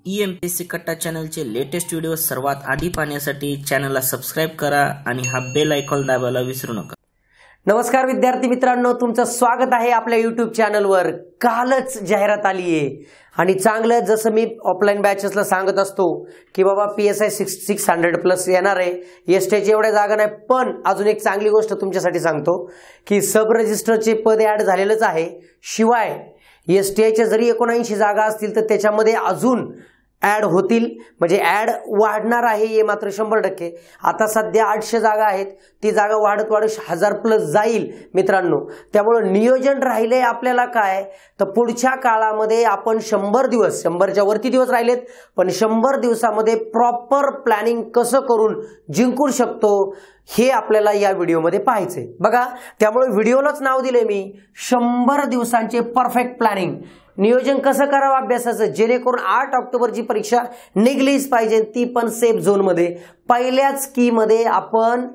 EMPSC कट्टा चॅनलचे latest video सर्वात आधी पाहण्यासाठी चॅनलला सबस्क्राइब करा आणि हा बेल आयकॉन दाबायला विसरू नका। नमस्कार विद्यार्थी मित्रांनो, तुमचं स्वागत आहे आपल्या YouTube चॅनलवर। कालच जाहिरात आली आहे आणि चांगलं जसं मी ऑफलाइन बॅचेसला सांगत असतो की बाबा PSI 600 प्लस येणार आहे, एसटीची एवढ्या जागा नाही, पण अजून एक चांगली गोष्ट तुमच्यासाठी सांगतो की सब रजिस्टरचे पद ऍड झालेलंच आहे। शिवाय एसटीआयच्या जरी 79 जागा असतील तर त्याच्यामध्ये अजून ऍड होतील, म्हणजे ऍड वाढणार आहे हे मात्र 100%। आता सध्या 800 जागा आहेत, ती जागा वाढत 1000 प्लस जाईल मित्रांनो। त्यामुळे नियोजन राहिले आपल्याला काय तर पुढच्या काळामध्ये आपण 100 दिवस, 100च्या वरती दिवस राहिलेत, पण 100 दिवसामध्ये प्रॉपर प्लॅनिंग कसं करून जिंकू शकतो हे आपल्याला या व्हिडिओमध्ये पाहायचंय बघा। त्यामुळे व्हिडिओलाच नाव दिले मी 100 दिवसांचे परफेक्ट प्लॅनिंग। नियोजन कसं करावं अभ्यासाचं, जेणेकरून 8 ऑक्टोबरची परीक्षा निघलीच पाहिजे, ती पण सेफ झोन मध्ये। पहिल्याच की मध्ये आपण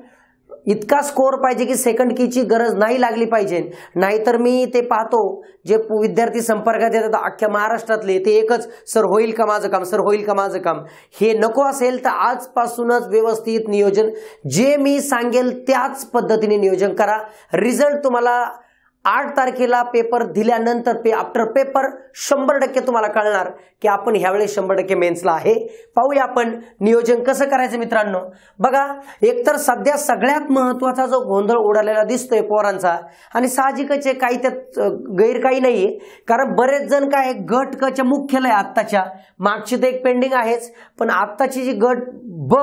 इतका स्कोर पाहिजे की सेकंड कीची गरज नाही लागली पाहिजे। नाहीतर मी ते पाहतो जे विद्यार्थी संपर्कात येतात अख्ख्या महाराष्ट्रातले, ते एकच सर होईल का माझं काम, सर होईल का माझं काम। हे नको असेल तर आजपासूनच व्यवस्थित नियोजन, जे मी सांगेल त्याच पद्धतीने नियोजन करा। रिझल्ट तुम्हाला 8 तारखेला पेपर दिल्यानंतर आफ्टर पेपर 100% तुम्हाला कळणार की आपण ह्यावेळेस 100% मेन्सला आहे। पाहूया आपण नियोजन कसं करायचं मित्रांनो। बघा, एकतर सध्या सगळ्यात महत्त्वाचा जो गोंधळ उडालेला दिसतोय पोरांचा, आणि साहजिकच आहे, काही त्यात गैर काही नाहीये, कारण बरेच जण काय गट क च्या मुख्यला आहे आत्ताच्या, मागची तर एक पेंडिंग आहेच, पण आत्ताची जी गट ब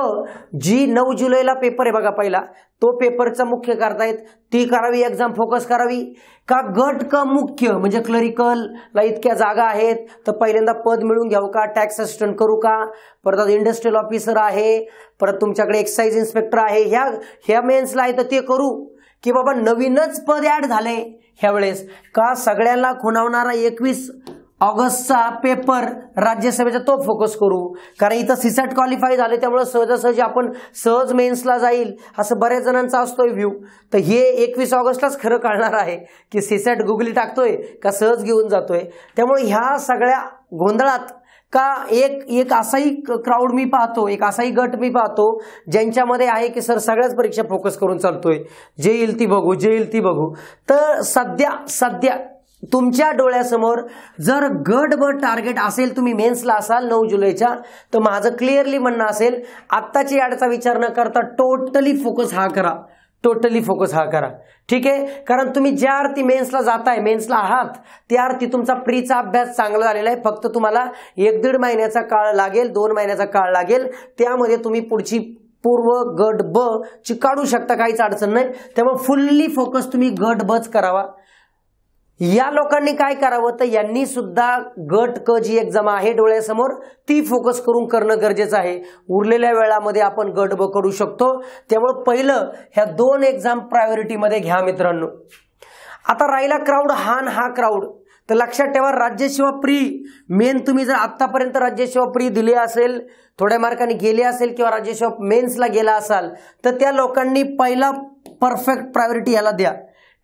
जी 9 जुलैला पेपर आहे बघा पहिला, तो पेपरचा मुख्य करतायत, ती करावी एक्झाम फोकस करावी का गट क मुख्य म्हणजे क्लरिकलला इतक्या जागा आहेत तर पहिल्यांदा पद मिळून घ्यावं का, टॅक्स असिस्टंट करू का, परत इंडस्ट्रियल ऑफिसर आहे, परत तुमच्याकडे एक्साइज इन्स्पेक्टर आहे, ह्या मेन्सला आहे तर ते करू, की बाबा नवीनच पद ऍड झाले ह्यावेळेस का सगळ्यांना खुणावणारा 21 ऑगस्टचा पेपर राज्यसभेचा तो फोकस करू, कारण इथं सीसॅट क्वालिफाय झाले, त्यामुळे सहजासहजी आपण सहज मेन्सला जाईल असं बऱ्याच जणांचा असतोय व्ह्यू। तर हे 21 ऑगस्टलाच खरं कळणार आहे की सीसॅट गुगली टाकतोय का सहज घेऊन जातोय। त्यामुळे ह्या सगळ्या गोंधळात का एक असाही क्राऊड मी पाहतो, एक असाही गट मी पाहतो ज्यांच्यामध्ये आहे की सर सगळ्याच परीक्षा फोकस करून चालतोय, जे येईल ती बघू, जे येईल ती बघू। तर सध्या तुमच्या डोळ्यासमोर जर गट ब टार्गेट असेल, तुम्ही मेन्सला असाल 9 जुलैच्या, तर माझं क्लिअरली म्हणणं असेल आत्ताची ऍडचा विचार न करता टोटली फोकस हा करा, टोटली फोकस हा करा, ठीक आहे। कारण तुम्ही ज्या अर्थी मेन्सला जाताय, मेन्सला आहात, त्या अर्थी तुमचा प्रीचा अभ्यास चांगला झालेला आहे। फक्त तुम्हाला 1-1.5 महिन्याचा काळ लागेल, 2 महिन्याचा काळ लागेल, त्यामध्ये तुम्ही पुढची पूर्व गट ब ची काढू शकता, काहीच अडचण नाही। त्यामुळे फुल्ली फोकस तुम्ही गट बच करावा। या लोकांनी काय करावं तर यांनी सुद्धा गट क जी एक्झाम आहे डोळ्यासमोर ती फोकस करून करणं गरजेचं आहे। उरलेल्या वेळामध्ये आपण गट ब करू शकतो, त्यामुळे पहिलं ह्या 2 एक्झाम प्रायोरिटीमध्ये घ्या मित्रांनो। आता राहिला क्राऊड हा क्राऊड, तर लक्षात ठेवा राज्यसेवा प्री मेन तुम्ही जर आतापर्यंत राज्यसेवा प्री दिली असेल, थोड्या मार्काने गेले असेल किंवा राज्यसेवा मेन्सला गेला असाल, तर त्या लोकांनी पहिला परफेक्ट प्रायोरिटी याला द्या,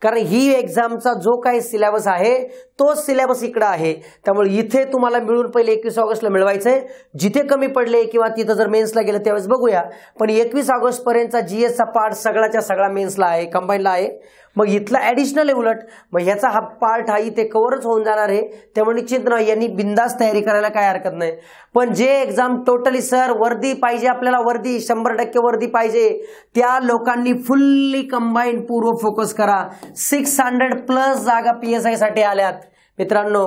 कारण ही एक्झामचा जो काही सिलेबस आहे तोच सिलेबस इकडे आहे। त्यामुळे इथे तुम्हाला मिळून पहिले 21 ऑगस्टला मिळवायचंय, जिथे कमी पडले किंवा तिथं जर मेन्सला गेलं त्यावेळेस बघूया, पण 21 ऑगस्ट पर्यंतचा जीएसचा पार्ट सगळ्याच्या सगळा मेन्सला आहे, कंबाईनला आहे। मग इथला ऍडिशनल आहे उलट, मग ह्याचा हा पार्ट हा इथे कव्हरच होऊन जाणार आहे, त्यामुळे निश्चित नाही यांनी बिंदास तयारी करायला काय हरकत नाही। पण जे एक्झाम टोटली सर वर्दी पाहिजे, आपल्याला वर्दी 100% वर्दी पाहिजे, त्या लोकांनी फुल्ली कंबाईन पूर्व फोकस करा। 600 प्लस जागा PSI साठी आल्यात मित्रांनो,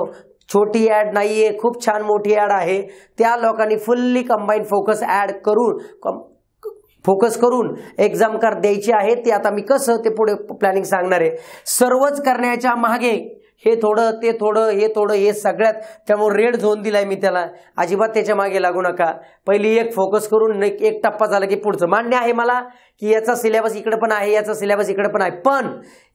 छोटी ऍड नाहीये, खूप छान मोठी ऍड आहे। त्या लोकांनी फुल्ली कंबाईन फोकस ऍड करून फोकस करून एक्झाम द्यायची आहे। ते आता मी कसं ते पुढे प्लॅनिंग सांगणार आहे। सर्वच करण्याच्या मागे हे थोडं ते थोडं हे थोडं हे सगळ्यात, त्यामुळे रेड झोन दिलाय मी त्याला, अजिबात त्याच्या मागे लागू नका। पहिली एक फोकस करून एक टप्पा झाला की पुढचं मान्य आहे मला की याचा सिलेबस इकडे पण आहे, याचा सिलेबस इकडे पण आहे, पण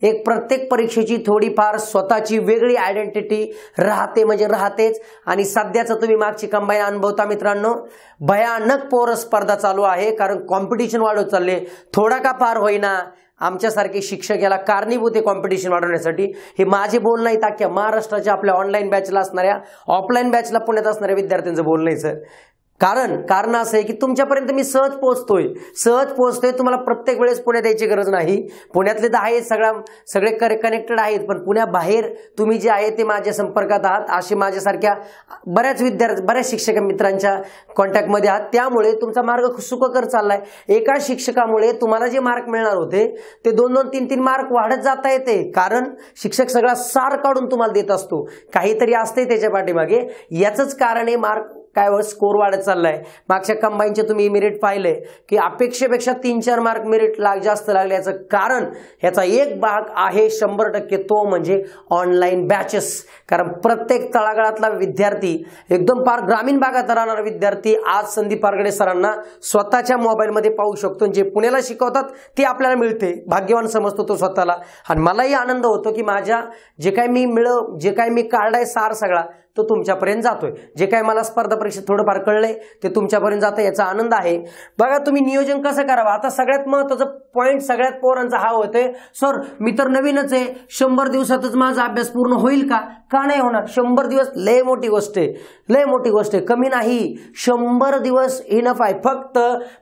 एक प्रत्येक परीक्षेची थोडीफार स्वतःची वेगळी आयडेंटिटी राहते, म्हणजे राहतेच। आणि सध्याचं तुम्ही मागची कंबाईन अनुभवता मित्रांनो, भयानक पोर स्पर्धा चालू आहे, कारण कॉम्पिटिशन वाढत चालले, थोडा का फार होईना आमच्यासारखे शिक्षक याला कारणीभूत आहे कॉम्पिटिशन वाढवण्यासाठी. हे माझे बोलणं नाही, अख्ख्या महाराष्ट्राच्या आपल्या ऑनलाईन बॅचला असणाऱ्या, ऑफलाईन बॅचला पुण्यात असणाऱ्या विद्यार्थ्यांचं बोलणं आहे सर. कारण असं आहे की तुमच्यापर्यंत मी सहज पोहोचतोय. तुम्हाला प्रत्येक वेळेस पुण्यात यायची गरज नाही. पुण्यातले तर आहेत, सगळे कनेक्टेड आहेत, पण पुण्याबाहेर तुम्ही जे आहे ते माझ्या संपर्कात आहात, असे माझ्यासारख्या बऱ्याच शिक्षक मित्रांच्या कॉन्टॅक्टमध्ये आहात. त्यामुळे तुमचा मार्ग सुखकर चाललाय. एका शिक्षकामुळे तुम्हाला जे मार्क मिळणार होते ते 2-2, 3-3 मार्क वाढत जाता येते, कारण शिक्षक सगळा सार काढून तुम्हाला देत असतो. काहीतरी असते त्याच्या पाठीमागे, याचंच कारण आहे मार्क काय स्कोर वाढत चाललाय. मागच्या कंबाईनचे तुम्ही मेरिट पाहिले की अपेक्षेपेक्षा 3-4 मार्क मेरिट जास्त लागले. याचं कारण ह्याचा एक भाग आहे 100%, तो म्हणजे ऑनलाईन बॅचेस. कारण प्रत्येक तळागाळातला विद्यार्थी, एकदम पार ग्रामीण भागात राहणारा विद्यार्थी आज संदीप पारगडे सरांना स्वतःच्या मोबाईलमध्ये पाहू शकतो. जे पुण्याला शिकवतात ते आपल्याला मिळते, भाग्यवान समजतो तो स्वतःला. आणि मलाही आनंद होतो की माझ्या जे काही मी काढलाय सार सगळा तो तुमच्यापर्यंत जातोय. जे काही मला स्पर्धा परीक्षेत थोडंफार कळलंय ते तुमच्यापर्यंत जातं, याचा आनंद आहे. बघा तुम्ही नियोजन कसं करावं. आता सगळ्यात महत्वाचं पॉईंट सगळ्यात पोरांचा हा होतोय, सर मी तर नवीनच आहे, 100 दिवसातच माझा अभ्यास पूर्ण होईल का नाही होणार? 100 दिवस लय मोठी गोष्ट आहे, कमी नाही. 100 दिवस इनफ आहे. फक्त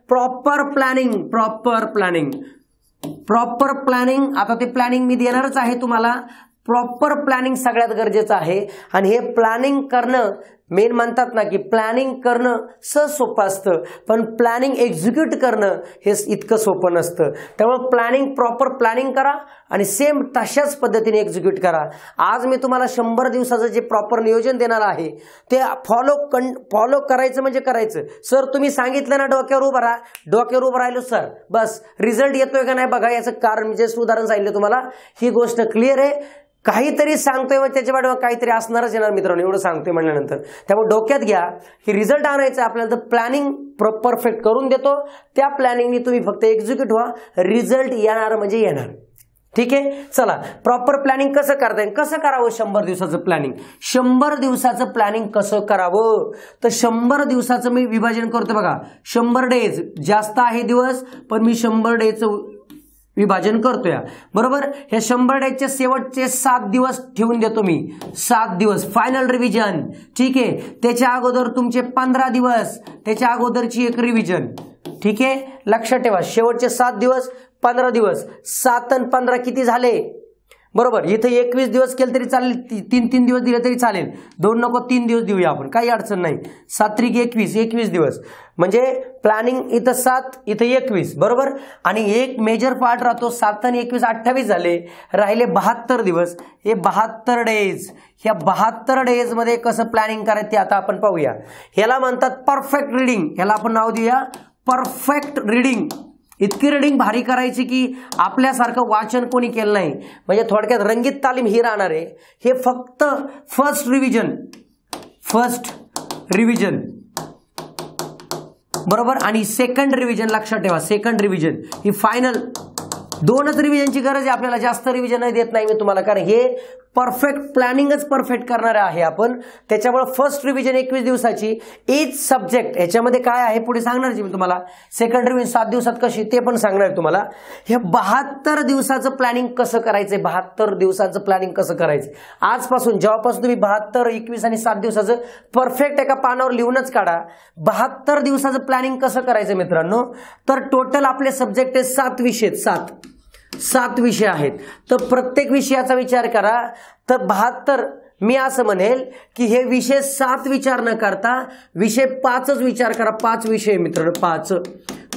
प्रॉपर प्लॅनिंग. आता ते प्लॅनिंग मी देणारच आहे तुम्हाला. प्रॉपर प्लॅनिंग सगळ्यात गरजेचं आहे. आणि हे प्लॅनिंग करणं मेन म्हणतात ना की प्लॅनिंग करणं सहज सोपं असतं, पण प्लॅनिंग एक्झिक्यूट करणं हे इतकं सोपं नसतं. त्यामुळे प्रॉपर प्लॅनिंग करा आणि सेम तशाच पद्धतीने एक्झिक्यूट करा. आज मी तुम्हाला 100 दिवसाचं जे प्रॉपर नियोजन देणार आहे ते फॉलो करायचं म्हणजे करायचं. सर तुम्ही सांगितलं ना डोक्यावर उभं राहिलो सर, बस रिझल्ट येतोय का नाही बघा. याचं कारण मी जस्ट उदाहरण सांगितलं तुम्हाला, ही गोष्ट क्लिअर आहे. काहीतरी सांगतोय मग त्याच्या पाठीमागे काहीतरी असणारच येणार मित्रांनो, एवढं सांगतोय म्हणल्यानंतर. त्यामुळे डोक्यात घ्या की रिझल्ट आणायचं आपल्याला, तर प्लॅनिंग परफेक्ट करून देतो. त्या प्लॅनिंगनी तुम्ही फक्त एक्झिक्यूट व्हा, रिझल्ट येणार म्हणजे येणार. ठीक आहे, चला प्रॉपर प्लॅनिंग कसं करता येईल, कसं करावं 100 दिवसाचं प्लॅनिंग. 100 दिवसाचं प्लॅनिंग कसं करावं, तर 100 दिवसाचं मी विभाजन करतो बघा. 100 डेज जास्त आहे दिवस, पण मी 100 डेजचं विभाजन करतोय बरोबर. हे 100 डेजचे शेवटचे 7 दिवस ठेवून देतो मी. 7 दिवस फायनल रिव्हिजन. ठीक आहे, त्याच्या अगोदर तुमचे 15 दिवस, त्याच्या अगोदरची एक रिव्हिजन. ठीक आहे, लक्षात ठेवा. शेवटचे 7 दिवस, 15 दिवस, 7 आणि 15 किती झाले बरोबर. इथे 21 दिवस केले तरी चालेल, 3 दिवस दिले तरी चालेल, 2 नको 3 दिवस देऊया आपण, काही अडचण नाही. 7 त्रिक 21 दिवस म्हणजे प्लॅनिंग इथं 7 इथं 21 बरोबर. आणि एक मेजर पार्ट राहतो, 7 आणि 21 28 झाले, राहिले 72 दिवस. हे 72 डेज, ह्या 72 डेज मध्ये कसं प्लॅनिंग करायचं ते आता आपण पाहूया. ह्याला म्हणतात परफेक्ट रिडिंग. ह्याला आपण नाव देऊया परफेक्ट रिडिंग. इतकी रिडिंग भारी करायची की आपल्यासारखं वाचन कोणी केलं नाही. म्हणजे थोडक्यात रंगीत तालीम ही राहणार आहे. हे फक्त फर्स्ट रिव्हिजन बरोबर, आणि सेकंड रिव्हिजन. लक्षात ठेवा, सेकंड रिव्हिजन ही फायनल. 2च रिव्हिजनची गरज आहे आपल्याला, जास्त रिव्हिजन देत नाही मी तुम्हाला, कारण हे परफेक्ट प्लॅनिंगच परफेक्ट करणार आहे आपण. त्याच्यामुळे फर्स्ट रिव्हिजन 21 दिवसाची, इच सब्जेक्ट ह्याच्यामध्ये काय आहे पुढे सांगणार मी तुम्हाला. सेकंड रिव्हिजन 7 दिवसात कशी ते पण सांगणार तुम्हाला. हे 72 दिवसाचं प्लॅनिंग कसं करायचंय, 72 दिवसाचं प्लॅनिंग कसं करायचं. आजपासून जेव्हापासून तुम्ही 72, 21 आणि 7 दिवसाचं परफेक्ट एका पानावर लिहूनच काढा. 72 दिवसाचं प्लॅनिंग कसं करायचं मित्रांनो, तर टोटल आपले सब्जेक्ट आहे 7 विषय, 7 विषय आहेत. तर प्रत्येक विषयाचा विचार करा. तर 72 मी असं म्हणेल की हे विषय 7 विचार न करता विषय 5च विचार करा. 5 विषय मित्रांनो, 5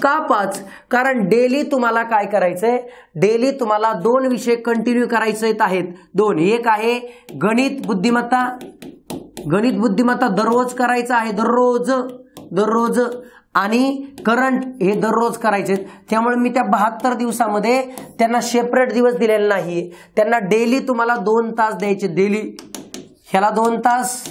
का 5? कारण डेली तुम्हाला काय करायचंय, डेली तुम्हाला 2 विषय कंटिन्यू करायचे आहेत. 2, एक आहे गणित बुद्धिमत्ता दररोज करायचं आहे, दररोज. आणि करंट हे दररोज करायचे. त्यामुळे मी त्या 72 दिवसामध्ये त्यांना सेपरेट दिवस दिलेले नाही. त्यांना डेली तुम्हाला 2 तास द्यायचे. डेली ह्याला 2 तास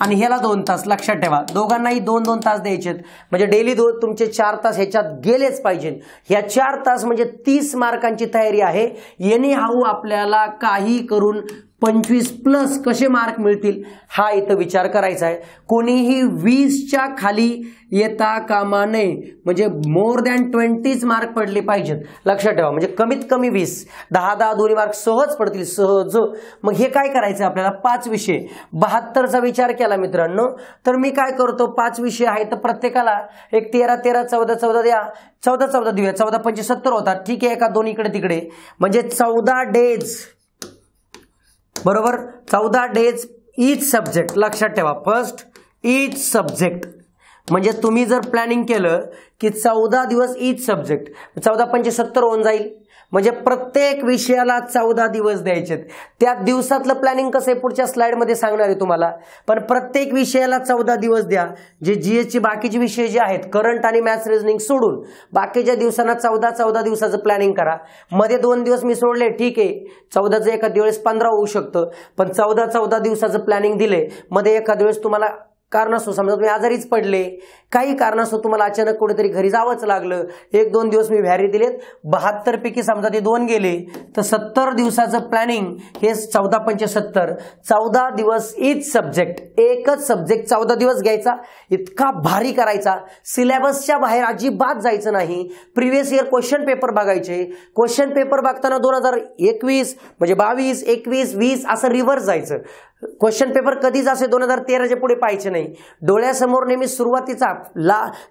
आणि ह्याला 2 तास. लक्षात ठेवा, दोघांनाही 2-2 तास द्यायचे. म्हणजे डेली तुमचे 4 तास ह्याच्यात गेलेच पाहिजे. ह्या 4 तास म्हणजे 30 मार्कांची तयारी आहे. एनी हाऊ आपल्याला काही करून 25 प्लस कसे मार्क मिळतील हा इथं विचार करायचा आहे. कोणीही 20च्या खाली येता कामा नये, म्हणजे मोर दॅन 20 मार्क पडले पाहिजेत. लक्षात ठेवा, म्हणजे कमीत कमी 20. 10 दोन्ही मार्क सहज पडतील, सहज. मग हे काय करायचं आपल्याला, 5 विषय 72चा विचार केला मित्रांनो, तर मी काय करतो, 5 विषय आहे तर प्रत्येकाला एक 13 13 14 14 द्या, 14 14 देऊया, 14 5 70 होतात. ठीक आहे, एका दोन इकडे तिकडे, म्हणजे 14 डेज बरोबर. 14 डेज ईच सब्जेक्ट. लक्षात ठेवा, फर्स्ट ईच सब्जेक्ट. म्हणजे तुम्ही जर प्लॅनिंग केलं की 14 दिवस ईच सब्जेक्ट, 14 5 70 होऊन जाईल. म्हणजे प्रत्येक विषयाला 14 दिवस द्यायचे. त्या दिवसातलं प्लॅनिंग कसं आहे पुढच्या स्लाइडमध्ये सांगणार आहे तुम्हाला, पण प्रत्येक विषयाला 14 दिवस द्या. जे जीएसचे बाकीचे विषय जे आहेत, करंट आणि मॅथ्स रिझनिंग सोडून बाकीच्या दिवसांना 14 दिवसाचं प्लॅनिंग करा. मध्ये 2 दिवस मी सोडले, ठीक आहे, 14चं एखाद्या वेळेस 15 होऊ शकतं, पण 14 दिवसाचं प्लॅनिंग दिले. मध्ये एखाद्या वेळेस तुम्हाला कारणास्तव, समजा तुम्ही आजारीच पडले, काही कारणास्तव तुम्हाला अचानक कुठेतरी घरी जावंच लागलं, 1-2 दिवस मी व्हॅरी दिलेत, 72 पैकी समजा ते 2 गेले, तर 70 दिवसाचं प्लॅनिंग हे 14 5 70, 14 दिवस ईच सब्जेक्ट. एकच सब्जेक्ट 14 दिवस घ्यायचा, इतका भारी करायचा, सिलेबसच्या बाहेर अजिबात जायचं नाही. प्रिव्हियस इयर क्वेश्चन पेपर बघायचे. क्वेश्चन पेपर बघताना 2021 म्हणजे 22 21 20 असं रिव्हर्स जायचं. क्वेश्चन पेपर कधीच असे 2013च्या पुढे पाहायचे नाही. डोळ्यासमोर नेहमी सुरुवातीचा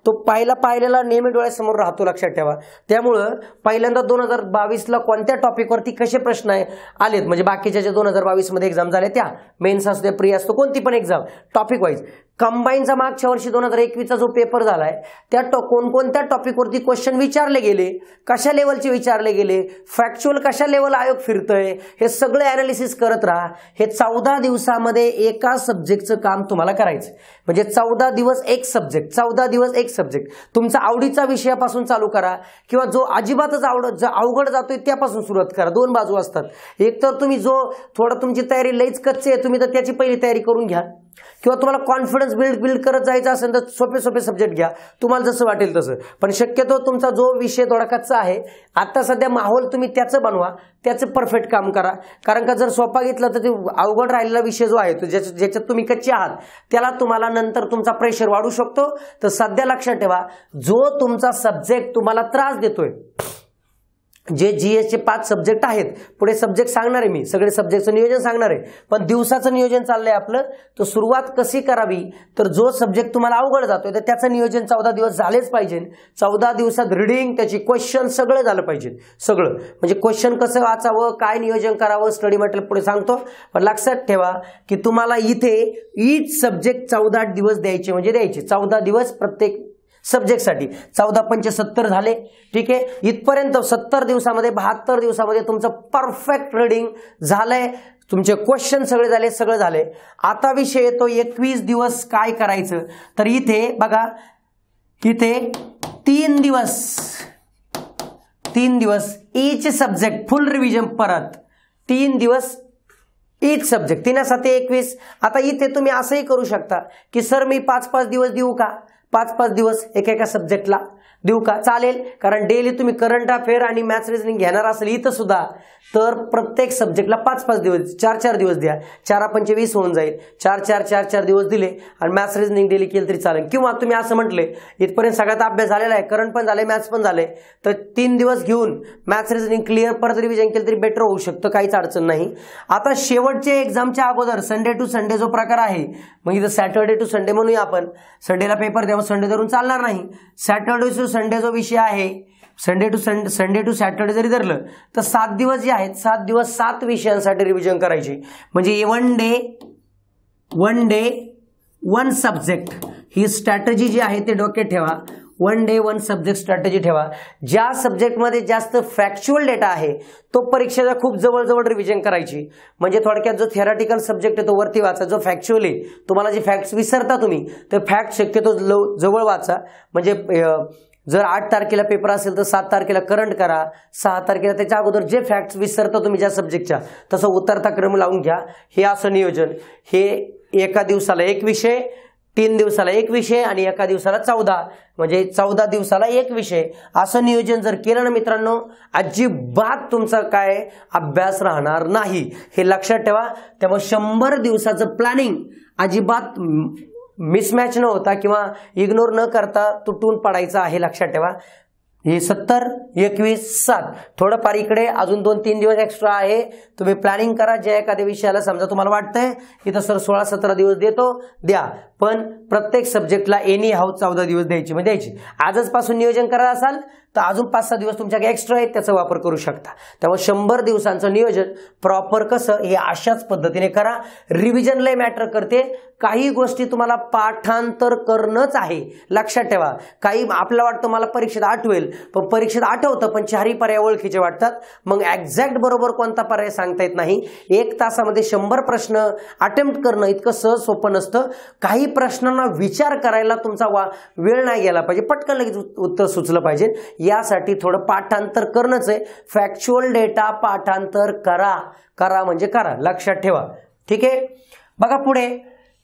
तो पाहिलेला नेहमी डोळ्यासमोर राहतो. लक्षात ठेवा. त्यामुळं पहिल्यांदा 2022ला कोणत्या टॉपिकवरती कसे प्रश्न आलेत, म्हणजे बाकीच्या ज्या 2022 मध्ये एक्झाम झाल्या त्या, मेन्स असतो, प्री असतो, कोणती पण एक्झाम टॉपिक वाईज. कंबाईनचा मागच्या वर्षी 2021चा जो पेपर झालाय त्या कोणकोणत्या टॉपिकवरती क्वेश्चन विचारले गेले, कशा लेवलचे विचारले गेले, फॅक्च्युअल कशा लेवल आयोग फिरतोय, हे सगळे अनालिसिस करत राहा. हे 14 दिवसामध्ये एका सब्जेक्टचं काम तुम्हाला करायचं. म्हणजे 14 दिवस एक सब्जेक्ट, 14 दिवस एक सब्जेक्ट. तुमचा आवडीचा विषयापासून चालू करा, किंवा जो अजिबातच अवघड जातोय त्यापासून सुरुवात करा. 2 बाजू असतात. एक तर तुम्ही जो थोडा तुमची तयारी लईच कच्ची आहे, तुम्ही तर त्याची पहिली तयारी करून घ्या, किंवा तुम्हाला कॉन्फिडन्स बिल्ड करत जायचं असेल तर सोपे सब्जेक्ट घ्या, तुम्हाला जसं वाटेल तसं. पण शक्यतो तुमचा जो विषय थोडा कच्चा आहे आता सध्या माहोल, तुम्ही त्याचं बनवा, त्याचं परफेक्ट काम करा. कारण का जर सोपा घेतला तर ते अवघड राहिलेला विषय जो आहे, तो ज्याच्यात तुम्ही कच्चे आहात, त्याला तुम्हाला नंतर तुमचा प्रेशर वाढू शकतो. तर सध्या लक्षात ठेवा, जो तुमचा सब्जेक्ट तुम्हाला त्रास देतोय, जे जीएसचे 5 सब्जेक्ट आहेत, पुढे सब्जेक्ट सांगणार आहे मी, सगळे सब्जेक्टचं नियोजन सांगणार आहे, पण दिवसाचं नियोजन चाललंय आपलं. तर सुरुवात कशी करावी, तर जो सब्जेक्ट तुम्हाला अवघड जातोय तर त्याचं नियोजन 14 दिवस झालेच पाहिजे. 14 दिवसात रीडिंग, त्याची क्वेश्चन सगळं झालं पाहिजे. सगळं म्हणजे क्वेश्चन कसं वाचावं, काय नियोजन करावं, स्टडी मटेरियल पुढे सांगतो. पण लक्षात ठेवा की तुम्हाला इथे ईच सब्जेक्ट 14 दिवस द्यायचे, म्हणजे द्यायचे 14 दिवस प्रत्येक सब्जेक्टसाठी. 14 5 70 झाले. ठीक आहे, इथपर्यंत 70 दिवसामध्ये 72 दिवसामध्ये तुमचं परफेक्ट रीडिंग झालंय, तुमचे क्वेश्चन सगळे झाले, सगळं झाले. आता विषय येतो 21 दिवस काय करायचं. तर इथे बघा, इथे 3 दिवस ईच सब्जेक्ट फुल रिव्हिजन, परत 3 दिवस ईच सब्जेक्ट, 3 7 21. आता इथे तुम्ही असंही करू शकता की सर मी 5-5 दिवस देऊ का, 5-5 दिवस एका सब्जेक्टला देऊ का, चालेल. कारण डेली तुम्ही करंट अफेअर आणि मॅथ्स रिझनिंग घेणार असेल इथं सुद्धा, तर प्रत्येक सब्जेक्टला 5-5 दिवस, 4-4 दिवस द्या. 4 5 20 होऊन जाईल. 4-4 दिवस दिले आणि मॅथ्स रिझनिंग डेली केलं तरी चालेल. किंवा तुम्ही असं म्हटले इथपर्यंत सगळ्यात अभ्यास झालेला आहे, करंट पण झाले, मॅथ्स पण झाले, तर 3 दिवस घेऊन मॅथ्स रिझनिंग क्लिअर परत रिव्हिजन केलं तरी बेटर होऊ शकतं, काहीच अडचण नाही. आता शेवटचे एक्झामच्या अगोदर संडे टू संडे जो प्रकार आहे, मग इथं सॅटर्डे टू संडे म्हणूया आपण. संडेला पेपर द्यावं, संडे धरून चालणार नाही. सॅटर्डे टू संडे जो विषय आहे, संडे टू सॅटर्डे जरी धरलं तर 7 दिवस जे आहेत, 7 दिवस 7 विषयांसाठी रिव्हिजन करायची. म्हणजे वन डे वन सब्जेक्ट, ही स्ट्रॅटेजी जी आहे ते डोक्यात ठेवा. 1 डे 1 सब्जेक्ट स्ट्रॅटेजी ठेवा. ज्या सब्जेक्टमध्ये जास्त फॅक्च्युअल डेटा आहे तो परीक्षेला खूप जवळ रिव्हिजन करायची. म्हणजे थोडक्यात जो थेरॉटिकल सब्जेक्ट आहे तो वरती वाचा, जो फॅक्च्युअल आहे तुम्हाला जे फॅक्ट्स विसरता तुम्ही, तर फॅक्ट शक्यतो जवळ वाचा. म्हणजे जर 8 तारखेला पेपर असेल तर 7 तारखेला करंट करा, 6 तारखेला त्याच्या अगोदर जे फॅक्ट्स विसरता तुम्ही ज्या सब्जेक्टच्या, तसं उतरता क्रम लावून घ्या. हे असं नियोजन, हे एका दिवसाला एक विषय, 3 दिवसाला एक विषय आणि एका दिवसाला 14, म्हणजे 14 दिवसाला एक विषय, असं नियोजन जर केलं ना मित्रांनो, अजिबात तुमचा काय अभ्यास राहणार नाही, हे लक्षात ठेवा. त्यामुळे 100 दिवसाचं प्लॅनिंग अजिबात मिसमॅच न होता किंवा इग्नोर न करता तुटून पडायचं आहे, लक्षात ठेवा. हे 70, 21, 7 थोडंफार इकडे अजून 2-3 दिवस एक्स्ट्रा आहे. तुम्ही प्लॅनिंग करा. ज्या एखाद्या विषयाला समजा तुम्हाला वाटतंय इथं सर 16-17 दिवस देतो, द्या, पण प्रत्येक सब्जेक्टला एनी हाऊ 14 दिवस द्यायची, म्हणजे द्यायची. आजच पासून नियोजन करत असाल तर अजून 5-6 दिवस तुमच्याकडे एक्स्ट्रा आहेत, त्याचा वापर करू शकता. त्यामुळे 100 दिवसांचं नियोजन प्रॉपर कसं हे अशाच पद्धतीने करा. रिव्हिजन लय मॅटर करते. काही गोष्टी तुम्हाला पाठांतर करणंच आहे, लक्षात ठेवा. काही आपल्याला वाटतं मला परीक्षेत आठवेल, पण परीक्षेत आठवतं पण 4ही पर्याय ओळखीचे वाटतात, मग एक्झॅक्ट बरोबर कोणता पर्याय सांगता येत नाही. 1 तासामध्ये 100 प्रश्न अटेम्प्ट करणं इतकं सहज सोपं नसतं. काही प्रश्नांना विचार करायला तुमचा वेळ नाही गेला पाहिजे, पटकन लगेच उत्तर सुचलं पाहिजे. यासाठी थोडं पाठांतर करणंच आहे. फॅक्च्युअल डेटा पाठांतर करा म्हणजे करा, लक्षात ठेवा. ठीक आहे. बघा पुढे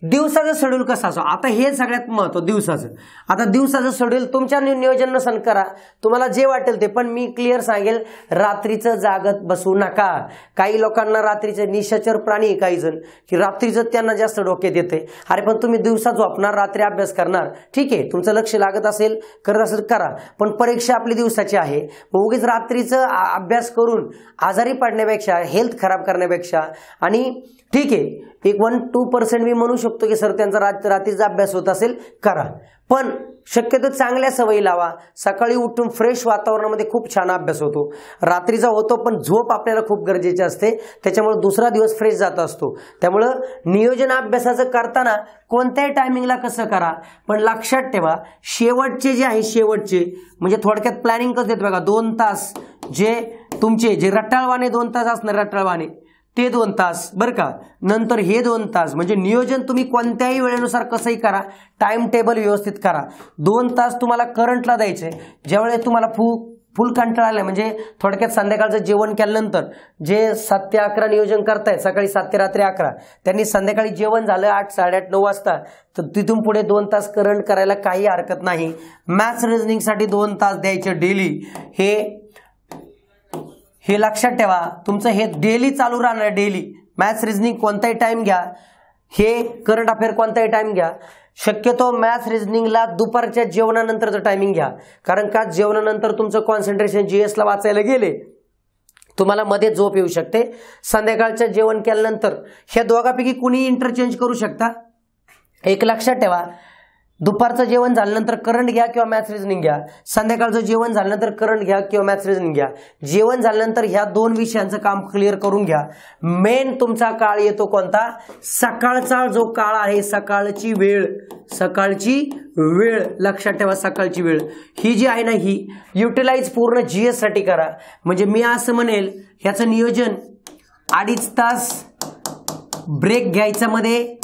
दिवसाचं शेड्यूल कसं असो. आता हे सगळ्यात महत्व दिवसाचं. आता दिवसाचं शेड्यूल तुमच्या नियोजन नुसार करा, तुम्हाला जे वाटेल ते, पण मी क्लिअर सांगेल, रात्रीचं जागत बसू नका. काही लोकांना रात्रीचं निशाचर प्राणी, काही जण की रात्रीचं त्यांना जास्त डोक्यात येते. अरे पण तुम्ही दिवसा झोपणार, रात्री अभ्यास करणार, ठीक आहे, तुमचं लक्ष लागत असेल, करत असेल करा, पण परीक्षा आपली दिवसाची आहे. उगीच रात्रीचं अभ्यास करून आजारी पडण्यापेक्षा, हेल्थ खराब करण्यापेक्षा, आणि ठीक आहे 1-2% मी म्हणू शकतो की सर त्यांचा रात्रीचा अभ्यास होत असेल, करा, पण शक्यतो चांगल्या सवयी लावा. सकाळी उठून फ्रेश वातावरणामध्ये खूप छान अभ्यास होतो. रात्रीचा होतो पण झोप आपल्याला खूप गरजेची असते, त्याच्यामुळे दुसरा दिवस फ्रेश जात असतो. त्यामुळं नियोजन अभ्यासाचं करताना कोणत्याही टायमिंगला कसं करा, पण लक्षात ठेवा शेवटचे जे आहे, शेवटचे म्हणजे थोडक्यात प्लॅनिंग कसं देत बघा, 2 तास जे तुमचे जे रटाळवाने 2 तास असणार, रटाळवाने ते 2 तास बरं का, नंतर हे 2 तास, म्हणजे नियोजन तुम्ही कोणत्याही वेळेनुसार कसंही करा, टाइम टेबल व्यवस्थित करा. 2 तास तुम्हाला करंटला द्यायचे. ज्यावेळेस तुम्हाला फुल कंटाळा आला, म्हणजे थोडक्यात संध्याकाळचं जेवण केल्यानंतर जे 7 ते 11 नियोजन करतायत, सकाळी 7 ते रात्री 11, त्यांनी संध्याकाळी जेवण झालं 8, 8:30, 9 वाजता, तर तिथून पुढे 2 तास करंट करायला काही हरकत नाही. मॅथ्स रिझनिंगसाठी 2 तास द्यायचे डेली. हे लक्षात ठेवा, तुमचं हे डेली चालू राहणार. डेली मॅथ्स रिझनिंग कोणताही टाइम घ्या, हे करंट अफेअर कोणताही टाइम घ्या. शक्यतो मॅथ्स रिझनिंगला दुपारच्या जेवणानंतरचं टायमिंग घ्या, कारण का जेवणानंतर तुमचं कॉन्सन्ट्रेशन GSला वाचायला गेले तुम्हाला मध्ये झोप येऊ शकते. संध्याकाळचं जेवण केल्यानंतर ह्या दोघांपैकी कुणी इंटरचेंज करू शकता. एक लक्षात ठेवा, दुपारचं जेवण झाल्यानंतर करंट घ्या किंवा मॅथ्स रिझनिंग घ्या, संध्याकाळचं जेवण झाल्यानंतर करंट घ्या किंवा मॅथ्स रिझनिंग घ्या. जेवण झाल्यानंतर ह्या 2 विषयांचं काम क्लिअर करून घ्या. मेन तुमचा काळ येतो कोणता, सकाळचा जो काळ आहे, सकाळची वेळ लक्षात ठेवा. सकाळची वेळ ही जी आहे ना, ही युटिलाइज पूर्ण GS साठी करा. म्हणजे मी असं म्हणेल ह्याचं नियोजन 2.5 तास ब्रेक घ्यायचा मध्ये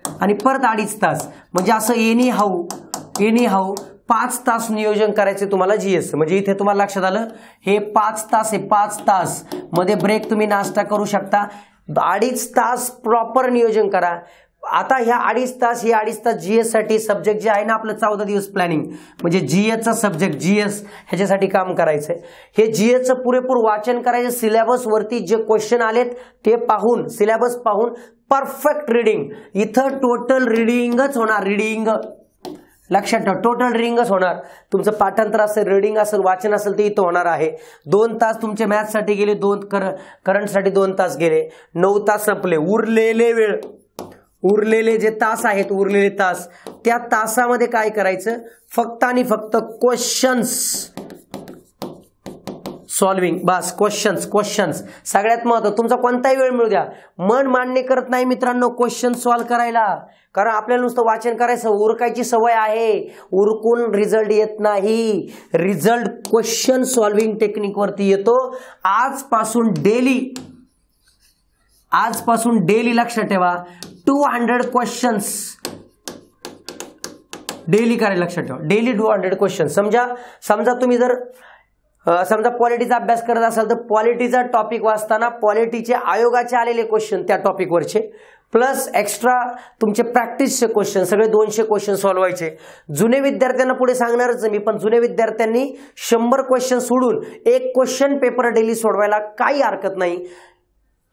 आणि परत 2.5 तास, म्हणजे असं एनी हाऊ 5 तास नियोजन करायचे तुम्हाला GS. म्हणजे इथे तुम्हाला लक्षात आलं, हे 5 तास आहे, 5 तास मध्ये ब्रेक तुम्ही नाश्ता करू शकता. 2.5 तास प्रॉपर नियोजन करा. आता ह्या 2.5 तास, हे 2.5 तास GS साठी सब्जेक्ट जे आहे ना आपलं 14 दिवस प्लॅनिंग, म्हणजे GSचा सब्जेक्ट GS ह्याच्यासाठी काम करायचंय. हे GSचं पुरेपूर वाचन करायचं. सिलेबस वरती जे क्वेश्चन आलेत ते पाहून, सिलेबस पाहून परफेक्ट रीडिंग. इथं टोटल रीडिंगच होणार, रीडिंग लक्षात ठेवा, टोटल रीडिंगच होणार. तुमचं पाठांतर असेल, रीडिंग असेल, वाचन असेल ते इथं होणार आहे. 2 तास तुमचे मॅथ्ससाठी गेले, 2 करंटसाठी 2 तास गेले, 9 तास संपले. उरलेले जे तास आहेत, उरलेले तास, त्या तासामध्ये काय करायचं, फक्त आणि फक्त क्वेश्चन्स सॉल्विंग, बस. क्वेश्चन्स सगळ्यात महत्त्वाचं. तुमचा कोणताही वेळ मिळू द्या, मन मान्य करत नाही मित्रांनो क्वेश्चन सॉल्व्ह करायला, कारण आपल्याला नुसतं वाचन करायचं, उरकायची सवय आहे. उरकून रिझल्ट येत नाही. रिझल्ट क्वेश्चन सॉल्विंग टेक्निक वरती येतो. आजपासून डेली लक्षात ठेवा 200 क्वेश्चन्स डेली करायला. लक्षात ठेवा, डेली 200 क्वेश्चन. समजा तुम्ही जर समजा पॉलिटीचा अभ्यास करत असाल तर पॉलिटीचा टॉपिक वाचताना पॉलिटीचे आयोगाचे आलेले क्वेश्चन त्या टॉपिकवरचे प्लस एक्स्ट्रा तुमचे प्रॅक्टिसचे क्वेश्चन, सगळे 200 क्वेश्चन सॉल्व्ह व्हायचे. जुने विद्यार्थ्यांना पुढे सांगणारच मी, पण जुने विद्यार्थ्यांनी 100 क्वेश्चन सोडून एक क्वेश्चन पेपर डेली सोडवायला काही हरकत नाही.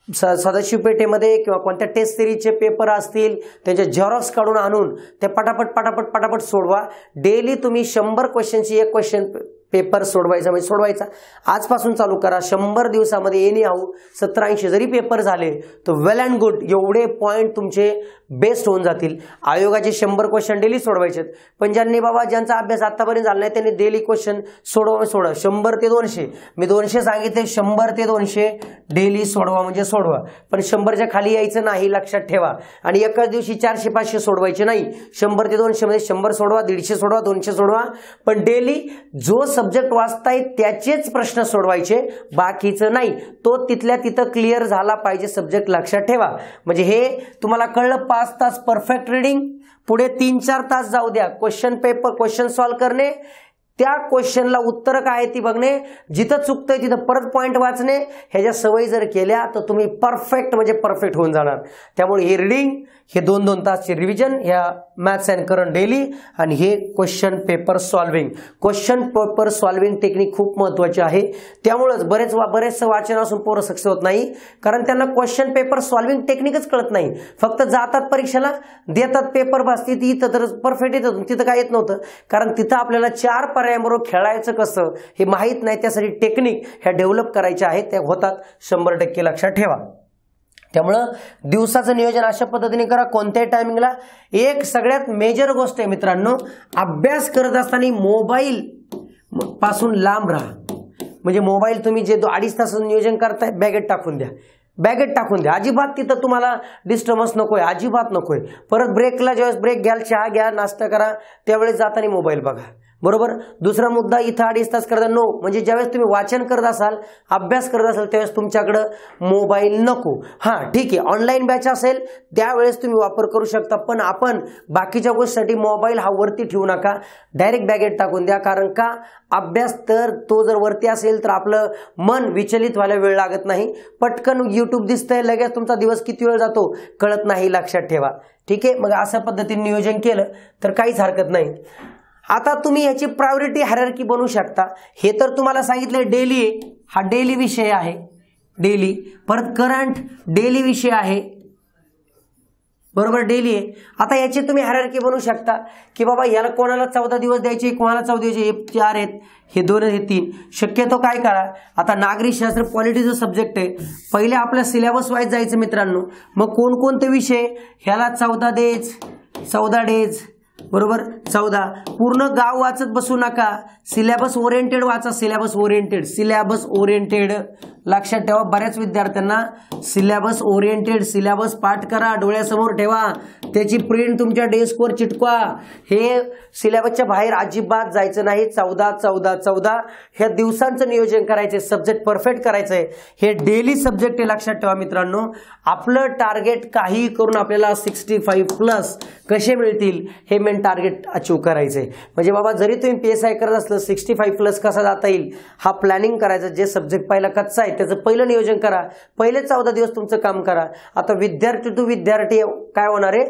सदाशिव पेठेमध्ये किंवा कोणत्या टेस्ट सिरीजचे पेपर असतील त्यांचे झेरॉक्स काढून आणून ते पटापट सोडवा. डेली तुम्ही 100 क्वेश्चनची एक क्वेश्चन पेपर सोडवायचा, म्हणजे सोडवायचा आजपासून चालू करा. 100 दिवसामध्ये एनी हाऊ 70-80 जरी पेपर झाले तर वेल अँड गुड. एवढे पॉईंट तुमचे बेस्ट होऊन जातील. आयोगाचे 100 क्वेश्चन डेली सोडवायचे, पण ज्यांनी बाबा ज्यांचा अभ्यास आतापर्यंत झाला नाही त्यांनी डेली क्वेश्चन सोडवा 100 ते 200. मी 200 सांगितले, 100 ते 200 डेली सोडवा म्हणजे सोडवा, पण 100च्या खाली यायचं नाही, लक्षात ठेवा. आणि एकाच दिवशी 400-500 सोडवायचे नाही. 100 ते 200 मध्ये 100 सोडवा, 150 सोडवा, 200 सोडवा, पण डेली जो सब्जेक्ट वाचताय त्याचेच प्रश्न सोडवायचे, बाकीचं नाही. तो तिथल्या तिथं क्लिअर झाला पाहिजे सब्जेक्ट, लक्षात ठेवा. म्हणजे हे तुम्हाला कळलं. 5 तास परफेक्ट रीडिंग, पुढे 3-4 तास जाऊ द्या क्वेश्चन सॉल्व्ह करणे, त्या क्वेश्चनला उत्तर काय ती बघणे, जिथं चुकतंय तिथं परत पॉइंट वाचणे. ह्याच्या सवयी जर केल्या तर तुम्ही परफेक्ट म्हणजे परफेक्ट होऊन जाणार. त्यामुळे हे रीडिंग, हे 2-2 तासचे रिव्हिजन, ह्या मॅथ्स अँड करंट डेली, आणि हे क्वेश्चन पेपर सॉल्व्हिंग टेक्निक खूप महत्वाची आहे. त्यामुळेच बरेचसं वाचन असून पोरं सक्सेस होत नाही, कारण त्यांना क्वेश्चन पेपर सॉल्व्हिंग टेक्निकच कळत नाही. फक्त जातात परीक्षेला, देतात पेपर, बस तिथं तर परफेक्ट येत, तिथं काय येत नव्हतं, कारण तिथं आपल्याला 4 पर्यायांबरोबर खेळायचं कसं हे माहीत नाही. त्यासाठी टेक्निक ह्या डेव्हलप करायच्या आहेत, त्या होतात 100% लक्षात ठेवा. त्यामुळं दिवसाचं नियोजन अशा पद्धतीने करा. कोणत्याही टायमिंगला एक सगळ्यात मेजर गोष्ट आहे मित्रांनो, अभ्यास करत असताना मोबाईल पासून लांब राहा. म्हणजे मोबाईल तुम्ही जे 2-2.5 तासाचं नियोजन करताय बॅगेत टाकून द्या. अजिबात तिथं तुम्हाला डिस्टर्बन्स नकोय, अजिबात नकोय. परत ब्रेकला ज्यावेळेस ब्रेक घ्याल, चहा घ्या, नाश्ता करा, त्यावेळेस जाताना मोबाईल बघा. बरोबर. दुसरा मुद्दा, इथं 2.5 तास करता नो, म्हणजे ज्यावेळेस तुम्ही वाचन करत असाल, अभ्यास करत असाल, त्यावेळेस तुमच्याकडे मोबाईल नको. हां ठीक आहे, ऑनलाईन बॅच असेल त्यावेळेस तुम्ही वापर करू शकता, पण आपण बाकीच्या गोष्टीसाठी मोबाईल हा वरती ठेवू नका, डायरेक्ट बॅगेत टाकून द्या. कारण का, अभ्यास तर तो जर वरती असेल तर आपलं मन विचलित व्हायला वेळ लागत नाही. पटकन YouTube दिसतंय, लगेच तुमचा दिवस किती वेळ जातो कळत नाही, लक्षात ठेवा. ठीक आहे, मग अशा पद्धतीने नियोजन केलं तर काहीच हरकत नाही. आता तुम्ही याची प्रायोरिटी हायरार्की बनवू शकता. हे तर तुम्हाला सांगितले डेली, हा डेली विषय आहे, डेली. परत करंट डेली विषय आहे, बरोबर, डेली आहे. आता याची तुम्ही हायरार्की बनवू शकता की बाबा याला कोणाला 14 दिवस द्यायचे, कोणाला 14 द्यायचे, हे 4 आहेत, हे 2 हे 3. शक्यतो काय करा, आता नागरिकशास्त्र पॉलिटीचा सब्जेक्ट आहे, पहिले आपल्या सिलेबस वाईज जायचं मित्रांनो. मग कोणकोणते विषय, ह्याला 14 डेज, बरोबर, 14. पूर्ण गाव वाचत बसू नका, सिलेबस ओरिएंटेड वाचा, सिलेबस ओरिएंटेड लक्षात ठेवा. बऱ्याच विद्यार्थ्यांना सिलेबस ओरिएंटेड, सिलेबस पाठ करा, डोळ्यासमोर ठेवा, त्याची प्रिंट तुमच्या डेस्कवर चिटकवा. हे सिलेबसच्या बाहेर अजिबात जायचं नाही. 14 ह्या दिवसांचं नियोजन करायचे, सब्जेक्ट परफेक्ट करायचंय. हे डेली सब्जेक्ट आहे, लक्षात ठेवा मित्रांनो. आपलं टार्गेट काही करून आपल्याला 65+ कसे मिळतील हे मेन टार्गेट अचीव करायचंय. म्हणजे बाबा जरी तुम्ही PSI करत असलं, 65+ कसा जाता येईल हा प्लॅनिंग करायचं. जे सब्जेक्ट पहिला कच्चा आहे त्याचं पहिलं नियोजन करा, पहिले 14 दिवस तुमचं काम करा. आता विद्यार्थी टू विद्यार्थी काय होणार आहे,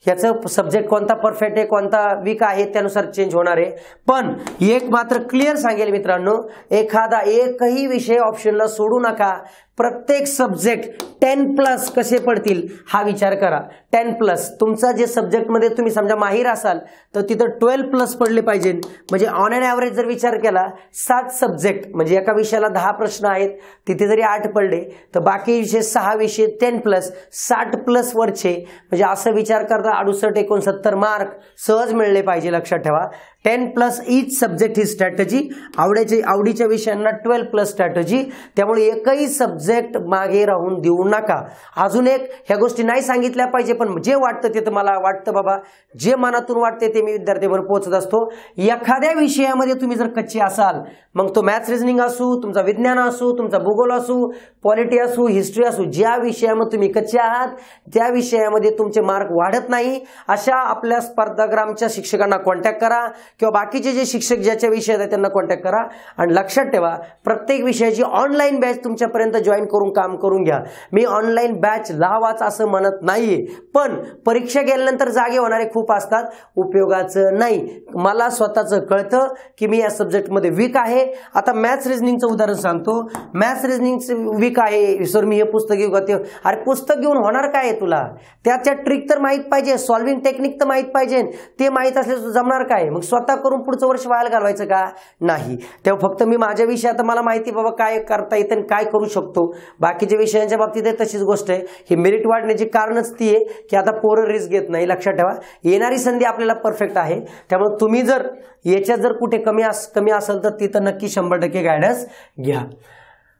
ह्याचं सब्जेक्ट कोणता परफेक्ट आहे, कोणता वीक आहे, त्यानुसार चेंज होणार आहे. पण एक मात्र क्लिअर सांगेल मित्रांनो, एकही विषय ऑप्शनला सोडू नका. प्रत्येक सब्जेक्ट 10+ कसे पडतील हा विचार करा. 10+ तुमचा जे सब्जेक्टमध्ये तुम्ही समजा माहीर असाल तर तिथं 12+ पडले पाहिजे. म्हणजे ऑन अँड ॲव्हरेज जर विचार केला 7 सब्जेक्ट म्हणजे एका विषयाला 10 प्रश्न आहेत, तिथे जरी 8 पडले तर बाकी विषय 6 विषय 10+, 60+ वरचे, म्हणजे असं विचार करता 68-69 मार्क सहज मिळले पाहिजे, लक्षात ठेवा. 10+ ईच सब्जेक्ट ही स्ट्रॅटेजी. आवडीच्या विषयांना 12+ स्ट्रॅटेजी. त्यामुळे एकही सब्जेक्ट मागे राहून देऊ नका. अजून एक, ह्या गोष्टी नाही सांगितल्या पाहिजे, पण जे वाटतं ते तर मला वाटतं बाबा, जे मनातून वाटते ते मी विद्यार्थ्यांवर पोहोचत असतो. एखाद्या विषयामध्ये तुम्ही जर कच्चे असाल, मग तो मॅथ्स रिजनिंग असू, तुमचा विज्ञान असू, तुमचा भूगोल असू, पॉलिटी असू, हिस्ट्री असू, ज्या विषयामध्ये तुम्ही कच्चे आहात त्या विषयामध्ये तुमचे मार्क वाढत नाही, अशा आपल्या स्पर्धाग्रामच्या शिक्षकांना कॉन्टॅक्ट करा किंवा बाकीचे जे शिक्षक ज्याच्या विषयात आहेत त्यांना कॉन्टॅक्ट करा. आणि लक्षात ठेवा, प्रत्येक विषयाची ऑनलाईन बॅच तुमच्यापर्यंत जॉईन करून काम करून घ्या. मी ऑनलाईन बॅच लावाच असं म्हणत नाहीये, पण परीक्षा गेल्यानंतर जागे होणारे खूप असतात, उपयोगाचं नाही. मला स्वतःचं कळतं की मी या सब्जेक्टमध्ये वीक आहे. आता मॅथ्स रिझनिंगचं उदाहरण सांगतो. मॅथ्स रिझनिंगचं वीक आहे सर, मी हे पुस्तक घेऊ का ते? अरे पुस्तक घेऊन होणार काय आहे तुला? त्याच्या ट्रिक तर माहित पाहिजे, सॉल्व्हिंग टेक्निक तर माहित पाहिजे. ते माहित असले जमणार काय? मग स्वतः करून पुढचं वर्ष वाया घालवायचं का? नाही. तेव्हा फक्त मी माझ्या विषयात मला माहिती बाबा काय करता येतं आणि काय करू शकतो. बाकीच्या विषयांच्या बाबतीत तशीच गोष्ट आहे. ही मेरिट वाढण्याची कारणच ती आहे की आता पोरं रिस्क घेत नाही. लक्षात ठेवा, येणारी संधी आपल्याला परफेक्ट आहे. त्यामुळे तुम्ही जर याच्यात जर कुठे कमी असेल तर तिथं नक्की 100% गायडन्स घ्या.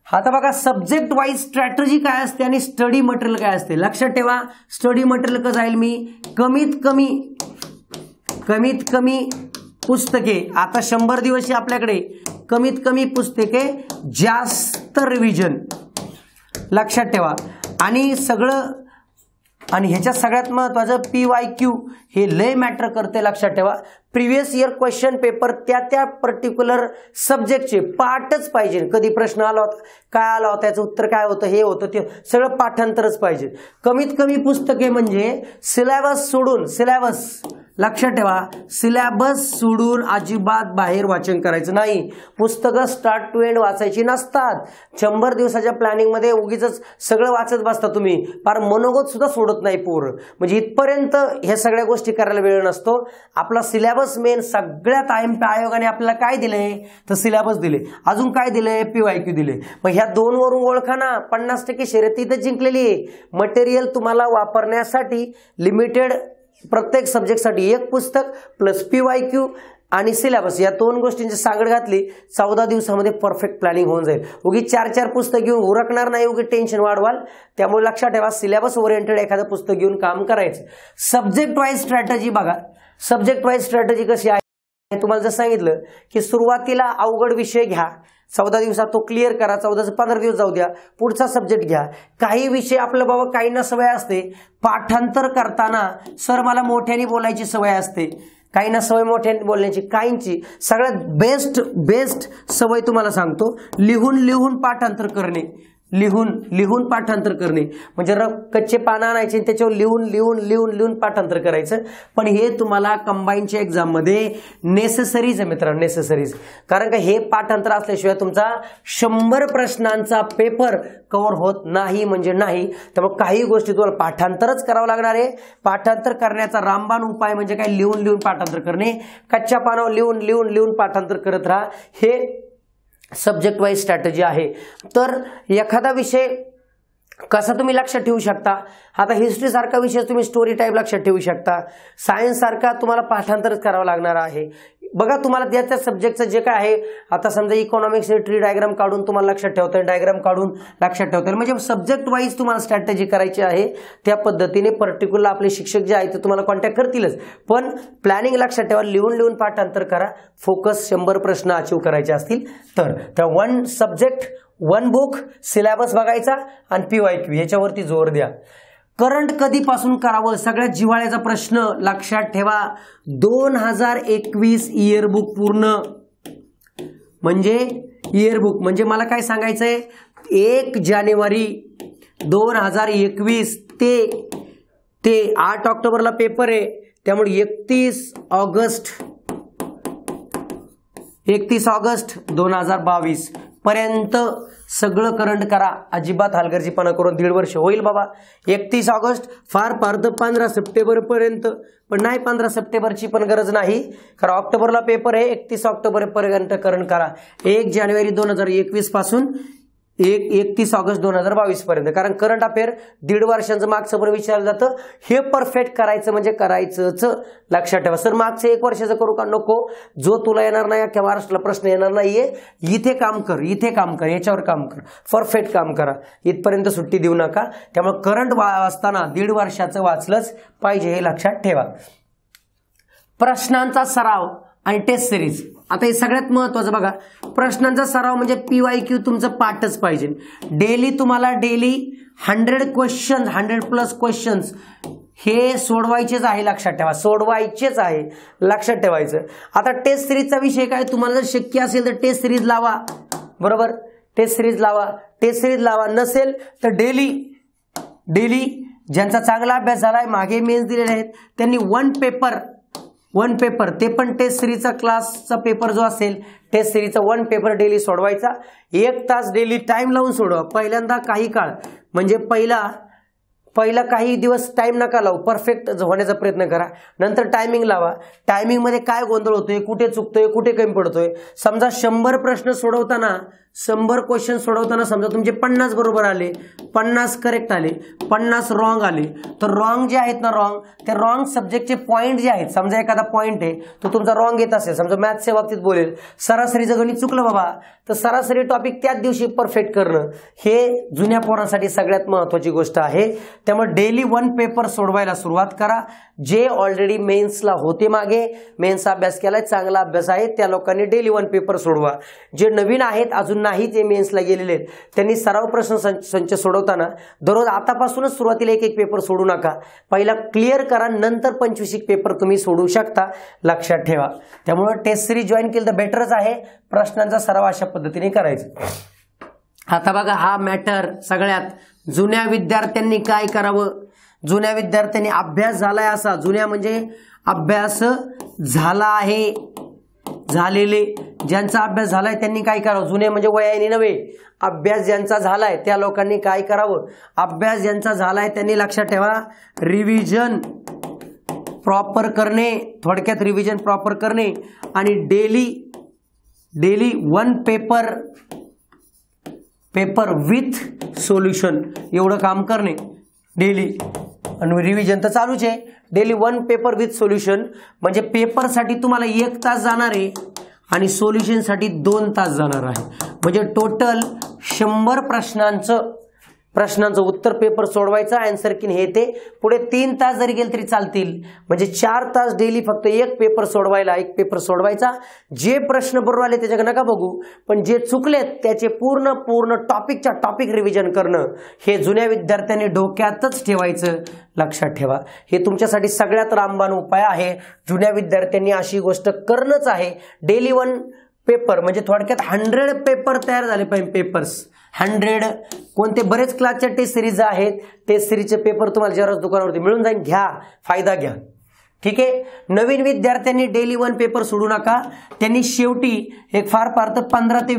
आता बघा, सब्जेक्ट वाईज स्ट्रॅटेजी काय असते आणि स्टडी मटेरियल काय असते. लक्षात ठेवा, स्टडी मटेरियल कसं जाईल मी कमीत कमी पुस्तके. आता 100 दिवस आपल्याकडे कमीत कमी पुस्तके, जास्त रिव्हिजन. लक्षात ठेवा. आणि सगळं, आणि ह्याच्यात सगळ्यात महत्वाचं PYQ हे लय मॅटर करते. लक्षात ठेवा, प्रिव्हियस इयर क्वेश्चन पेपर त्या पर्टिक्युलर सब्जेक्टचे पाठच पाहिजे. कधी प्रश्न आला होता, काय आला होता, याचं उत्तर काय होतं, हे होतं ते सगळं पाठांतरच पाहिजे. कमीत कमी पुस्तके म्हणजे सिलेबस सोडून, लक्षात ठेवा, सिलेबस सोडून अजिबात बाहेर वाचन करायचं नाही. पुस्तकं स्टार्ट टू एंड वाचायची नसतात. 100 दिवसाच्या प्लॅनिंग मध्ये उगीच सगळं वाचत बसता तुम्ही, फार मनोगत सुद्धा सोडत नाही पोरं. म्हणजे इथपर्यंत ह्या सगळ्या गोष्टी करायला वेळ नसतो. आपला सिलेबस मेन. सगळ्यात आयोगाने आपल्याला काय दिलंय तर सिलेबस दिले, अजून काय दिलंय PYQ दिले. मग ह्या 2 वरून ओळखा ना. 50% शर्यत इथं जिंकलेली आहे. मटेरियल तुम्हाला वापरण्यासाठी लिमिटेड, प्रत्येक सब्जेक्टसाठी एक पुस्तक प्लस PYQ आणि सिलेबस, या 2 गोष्टींची सांगड घातली, 14 दिवसामध्ये परफेक्ट प्लॅनिंग होऊन जाईल. उगी 4 पुस्तक घेऊन उरकणार नाही, उगी टेन्शन वाढवाल. त्यामुळे लक्षात ठेवा, सिलेबस ओरिएंटेड एखादं पुस्तक घेऊन काम करायचं. सब्जेक्ट वाईज स्ट्रॅटेजी बघा. सब्जेक्ट वाईज स्ट्रॅटेजी कशी आहे, तुम्हाला जर सांगितलं की सुरुवातीला अवघड विषय घ्या, 14 दिवसात तो क्लिअर करा, 14 ते 15 दिवस जाऊ द्या, पुढचा सब्जेक्ट घ्या. काही विषय आपलं बाबा काहींना सवय असते पाठांतर करताना, सर मला मोठ्याने बोलायची सवय असते, काहींना सवय मोठ्याने बोलण्याची, काहींची सगळ्यात बेस्ट सवय तुम्हाला सांगतो, लिहून पाठांतर करणे. लिहून पाठांतर करणे म्हणजे कच्चे पानं आणायचे त्याच्यावर लिहून पाठांतर करायचं. पण हे तुम्हाला कंबाईनच्या एक्झाम मध्ये नेसेसरीज आहे मित्रांनो, नेसेसरीज. कारण का हे पाठांतर असल्याशिवाय तुमचा 100 प्रश्नांचा पेपर कव्हर होत नाही म्हणजे नाही. त्यामुळे काही गोष्टी तुम्हाला पाठांतरच करावं लागणार आहे. पाठांतर करण्याचा रामबाण उपाय म्हणजे काय, लिहून पाठांतर करणे. कच्च्या पानावर लिहून पाठांतर करत राहा. हे सब्जेक्ट वाईज स्ट्रॅटेजी आहे. तर एखादा विषय कसा तुम्ही लक्षात ठेवू शकता. आता हिस्ट्री सारखा विषय तुम्ही स्टोरी टाईप लक्षात ठेवू शकता. सायन्स सारखा तुम्हाला पाठांतरच करावं लागणार आहे. बघा तुम्हाला त्या सब्जेक्टचं जे काय आहे, आता समजा इकॉनॉमिक्स ट्री डायग्राम काढून तुम्हाला लक्षात ठेवता येईल, डायग्राम काढून लक्षात ठेवता येईल. म्हणजे सब्जेक्ट वाईज तुम्हाला स्ट्रॅटेजी करायची आहे. त्या पद्धतीने पर्टिक्युलर आपले शिक्षक जे आहेत ते तुम्हाला कॉन्टॅक्ट करतीलच. पण प्लॅनिंग लक्षात ठेवा, लिहून पाठांतर करा. फोकस 100 प्रश्न अचीव करायचे असतील तर त्या 1 सब्जेक्ट 1 बुक, सिलेबस बघायचा आणि PYQ याच्यावरती जोर द्या. करंट कधीपासून करावं, सगळ्यात जिव्हाळ्याचा प्रश्न. लक्षात ठेवा, 2021 इयरबुक पूर्ण म्हणजे इयरबुक म्हणजे मला काय सांगायचंय, 1 जानेवारी 2021 ते 8 ऑक्टोबरला पेपर आहे. त्यामुळे 31 ऑगस्ट 2022 पर्यंत सगळं करंट करा. अजिबात हलगर्जीपणा करून 1.5 वर्ष होईल बाबा. 31 ऑगस्ट फार तर 15 सप्टेंबर पर्यंत, पण नाही 15 सप्टेंबरची पण गरज नाही, कारण ऑक्टोबरला पेपर आहे. 31 ऑक्टोबर पर्यंत करंट करा. 1 जानेवारी 2021 पासून 31 ऑगस्ट 2022 पर्यंत. कारण करंट अफेअर 1.5 वर्षांचं मागचं पण विचारलं जातं. हे परफेक्ट करायचं म्हणजे करायचंच. लक्षात ठेवा, सर मागचं 1 वर्षाचं करू का, नको. जो तुला येणार नाही किंवा महाराष्ट्राला प्रश्न येणार नाहीये, इथे काम कर, याच्यावर काम कर, परफेक्ट काम करा. इथपर्यंत सुट्टी देऊ नका. त्यामुळे करंट वाचताना 1.5 वर्षाचं वाचलंच पाहिजे, हे लक्षात ठेवा. प्रश्नांचा सराव आणि टेस्ट सिरीज. आता हे सगळ्यात महत्वाचं बघा, प्रश्नांचा सराव म्हणजे PYQ तुमचं पाठच पाहिजे. डेली तुम्हाला 100 क्वेश्चन, 100+ क्वेश्चन्स हे सोडवायचेच आहे, लक्षात ठेवा, सोडवायचेच आहे, लक्षात ठेवायचं. आता टेस्ट सिरीजचा विषय काय, तुम्हाला जर शक्य असेल तर टेस्ट सिरीज लावा, बरोबर, टेस्ट सिरीज लावा, टेस्ट सिरीज लावा. नसेल तर डेली ज्यांचा चांगला अभ्यास झालाय, मागे मेन्स दिलेले आहेत, त्यांनी वन पेपर ते पण टेस्ट सिरीजचा क्लासचा पेपर जो असेल, टेस्ट सिरीजचा वन पेपर डेली सोडवायचा. 1 तास डेली टाइम लावून सोडवा. पहिल्यांदा काही काळ म्हणजे पहिला काही दिवस टाइम नका लावू, परफेक्ट होण्याचा प्रयत्न करा. नंतर टायमिंग लावा. टायमिंग मध्ये काय गोंधळ होतोय, कुठे चुकतोय, कुठे कमी पडतोय. समजा 100 प्रश्न सोडवताना, 100 क्वेश्चन सोडवताना समजा तुमचे 50 बरोबर आले, 50 करेक्ट आले, 50 रॉंग आले, तर रॉंग जे आहेत ना, ते रॉंग सब्जेक्टचे पॉईंट जे आहेत, समजा एखादा पॉईंट आहे तो तुमचा रॉंग येत असेल, समजा मॅथ्सच्या बाबतीत बोलेल, सरासरीचं गणित चुकलं बाबा, तर सरासरी टॉपिक त्याच दिवशी परफेक्ट करणं हे जुन्या पोरांसाठी सगळ्यात महत्वाची गोष्ट आहे. त्यामुळे डेली वन पेपर सोडवायला सुरुवात करा. जे ऑलरेडी मेन्सला होते, मागे मेन्सचा अभ्यास केलाय, चांगला अभ्यास आहे, त्या लोकांनी डेली वन पेपर सोडवा. जे नवीन आहेत, अजून नाही ते मेन्सला गेलेले आहेत, त्यांनी सराव प्रश्न संच सोडवताना दररोज आतापासूनच सुरुवातीला एक पेपर सोडू नका. पहिला क्लिअर करा, नंतर 25 पेपर तुम्ही सोडू शकता, लक्षात ठेवा. त्यामुळे टेस्ट सिरीज जॉईन केलं तर बेटरच आहे. प्रश्नांचा सराव अशा पद्धतीने करायचा. आता बघा, हा मॅटर सगळ्यात जुन्या विद्यार्थ्यांनी काय करावं. जुन्या विद्यार्थ्यांनी अभ्यास झालाय असा, जुन्या म्हणजे अभ्यास झाला आहे, झालेले, ज्यांचा अभ्यास झालाय त्यांनी काय करावं. जुने म्हणजे वयाने नव्हे, अभ्यास ज्यांचा झालाय त्या लोकांनी काय करावं. अभ्यास ज्यांचा झालाय त्यांनी लक्षात ठेवा, रिव्हिजन प्रॉपर करणे, थोडक्यात रिव्हिजन प्रॉपर करणे आणि daily one paper with solution एवढं काम करणे डेली. आणि रिव्हिजन तर चालूच आहे. Daily one paper with solution म्हणजे पेपरसाठी तुम्हाला 1 तास जाणार आहे आणि सोल्युशनसाठी 2 तास जाणार आहे. म्हणजे टोटल 100 प्रश्नांचं उत्तर पेपर सोडवायचा, आन्सर की हे ते पुढे 3 तास जरी गेले तरी चालतील. म्हणजे 4 तास डेली फक्त एक पेपर सोडवायचा. जे प्रश्न बरोबर आले त्याच्याकडे नका बघू, पण जे चुकलेत त्याचे पूर्ण टॉपिक रिव्हिजन करणं हे जुन्या विद्यार्थ्यांनी डोक्यातच ठेवायचं, लक्षात ठेवा. हे तुमच्यासाठी सगळ्यात रामबाण उपाय आहे. जुन्या विद्यार्थ्यांनी अशी गोष्ट करणंच आहे. डेली वन पेपर म्हणजे थोडक्यात 100 पेपर तयार झाले पाहिजे. पेपर्स 100 कोणते बरेच क्लासच्या टेस्ट सिरीज आहेत. टेस्ट सिरीजचे पेपर तुम्हाला जरा दुकानावरती मिळून जाईल, घ्या, फायदा घ्या. ठीक आहे. नवीन विद्यार्थ्यांनी डेली वन पेपर सोडू नका. त्यांनी शेवटी एक फार तर 15 ते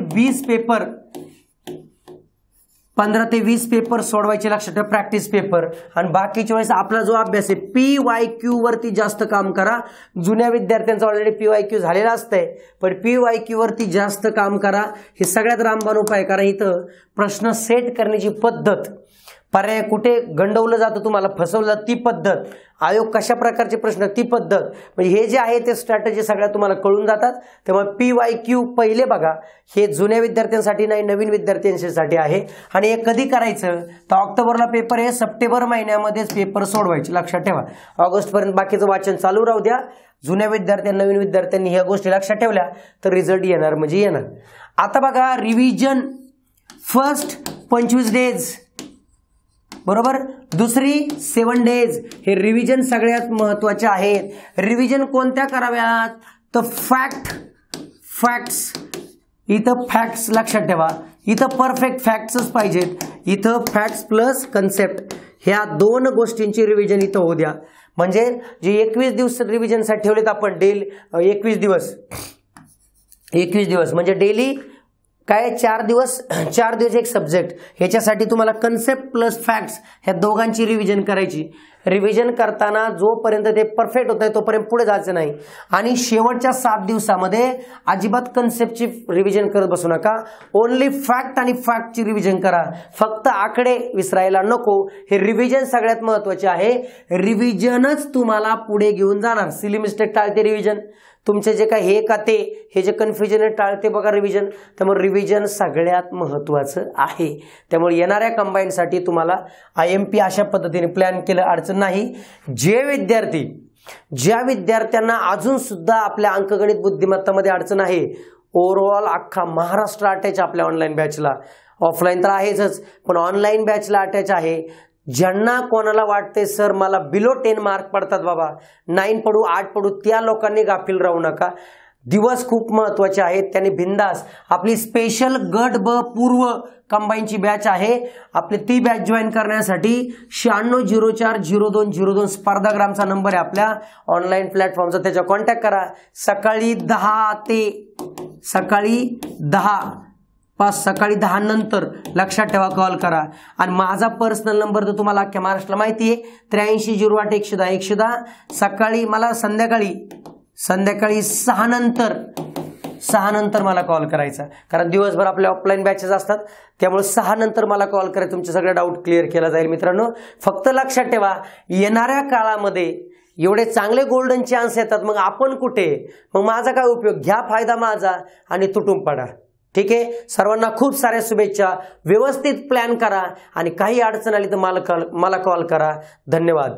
20 पेपर सोडवायचे, लक्षात ठेवा, प्रॅक्टिस पेपर. आणि बाकीच्या वेळेस आपला जो अभ्यास आहे PYQ वरती जास्त काम करा. जुन्या विद्यार्थ्यांचा ऑलरेडी PYQ झालेला असतंय, पण PYQ वरती जास्त काम करा. हे सगळ्यात रामबाण उपाय. कारण इथं प्रश्न सेट करण्याची पद्धत, पर्याय कुठे गंडवलं जातं, तुम्हाला फसवलं जातं ती पद्धत, आयोग कशा प्रकारचे प्रश्न ती पद्धत, म्हणजे हे जे आहे ते स्ट्रॅटेजी सगळ्या तुम्हाला कळून जातात. त्यामुळे PYQ पहिले बघा, हे जुन्या विद्यार्थ्यांसाठी नाही, नवीन विद्यार्थ्यांसाठी आहे. आणि हे कधी करायचं तर ऑक्टोबरला पेपर आहे, सप्टेंबर महिन्यामध्येच पेपर सोडवायचे, लक्षात ठेवा. ऑगस्टपर्यंत बाकीचं वाचन चालू राहू द्या. जुन्या विद्यार्थ्यांनी, नवीन विद्यार्थ्यांनी ह्या गोष्टी लक्षात ठेवल्या तर रिझल्ट येणार म्हणजे येणार. आता बघा, रिव्हिजन फर्स्ट 25 डेज, बरोबर, दुसरी 7 डेज. हे रिव्हिजन सगळ्यात महत्वाचे आहेत. रिव्हिजन कोणत्या कराव्यात तर फॅक्ट्स. इथं फॅक्ट्स लक्षात ठेवा, इथं परफेक्ट फॅक्ट्सच पाहिजेत. इथं फॅक्ट्स प्लस कन्सेप्ट ह्या 2 गोष्टींची रिव्हिजन इथं होऊ द्या. म्हणजे जे 21 दिवस रिव्हिजनसाठी ठेवलेत आपण, डेली 21 दिवस म्हणजे डेली काय 4 दिवस एक सब्जेक्ट. ह्याच्यासाठी तुम्हाला कन्सेप्ट प्लस फॅक्ट्स ह्या दोघांची रिव्हिजन करायची. रिव्हिजन करताना जोपर्यंत ते परफेक्ट होत आहे तोपर्यंत पुढे जायचं नाही. आणि शेवटच्या 7 दिवसामध्ये अजिबात कन्सेप्टची रिव्हिजन करत बसू नका. ओनली फॅक्ट आणि फॅक्टची रिव्हिजन करा. फक्त आकडे विसरायला नको. हे रिव्हिजन सगळ्यात महत्वाचे आहे. रिव्हिजनच तुम्हाला पुढे घेऊन जाणार. सिली मिस्टेक टाळते रिव्हिजन. तुमचे जे काय हे का ते, हे जे कन्फ्युजन आहे टाळते बघा रिव्हिजन. त्यामुळे रिव्हिजन सगळ्यात महत्वाचं आहे. त्यामुळे येणाऱ्या कंबाईनसाठी तुम्हाला IMP अशा पद्धतीने प्लॅन केलं, अडचण नाही. ज्या विद्यार्थ्यांना अजून सुद्धा आपल्या अंकगणित बुद्धिमत्तामध्ये अडचण आहे, ओव्हरऑल अख्खा महाराष्ट्र अटॅच आपल्या ऑनलाईन बॅचला, ऑफलाईन तर आहेच पण ऑनलाईन बॅचला अटॅच आहे. ज्यांना कोणाला वाटते सर मला बिलो 10 मार्क पडतात बाबा, 9 पडू 8 पडू, त्या लोकांनी गाफील राहू नका. दिवस खूप महत्वाचे आहेत. त्यांनी बिंदास आपली स्पेशल गट ब पूर्व कंबाईनची बॅच आहे. आपली ती बॅच जॉईन करण्यासाठी 96040202 स्पर्धाग्रामचा नंबर आहे आपल्या ऑनलाईन प्लॅटफॉर्मचा, त्याच्यावर कॉन्टॅक्ट करा. सकाळी 10 नंतर लक्षात ठेवा, कॉल करा. आणि माझा पर्सनल नंबर तर तुम्हाला अख्ख्या महाराष्ट्राला माहिती आहे, 8308 सकाळी मला संध्याकाळी 6 नंतर मला कॉल करायचा, कारण दिवसभर आपल्या ऑफलाईन बॅचेस असतात, त्यामुळे 6 नंतर मला कॉल करायचा. तुमचे सगळे डाऊट क्लिअर केला जाईल मित्रांनो. फक्त लक्षात ठेवा, येणाऱ्या काळामध्ये एवढे चांगले गोल्डन चान्स येतात, मग आपण कुठे, मग माझा काय उपयोग. घ्या फायदा माझा आणि तुटून पडा. ठीक आहे, सर्वांना खूप साऱ्या शुभेच्छा. व्यवस्थित प्लॅन करा आणि काही अडचण आली तर मला कॉल करा. धन्यवाद.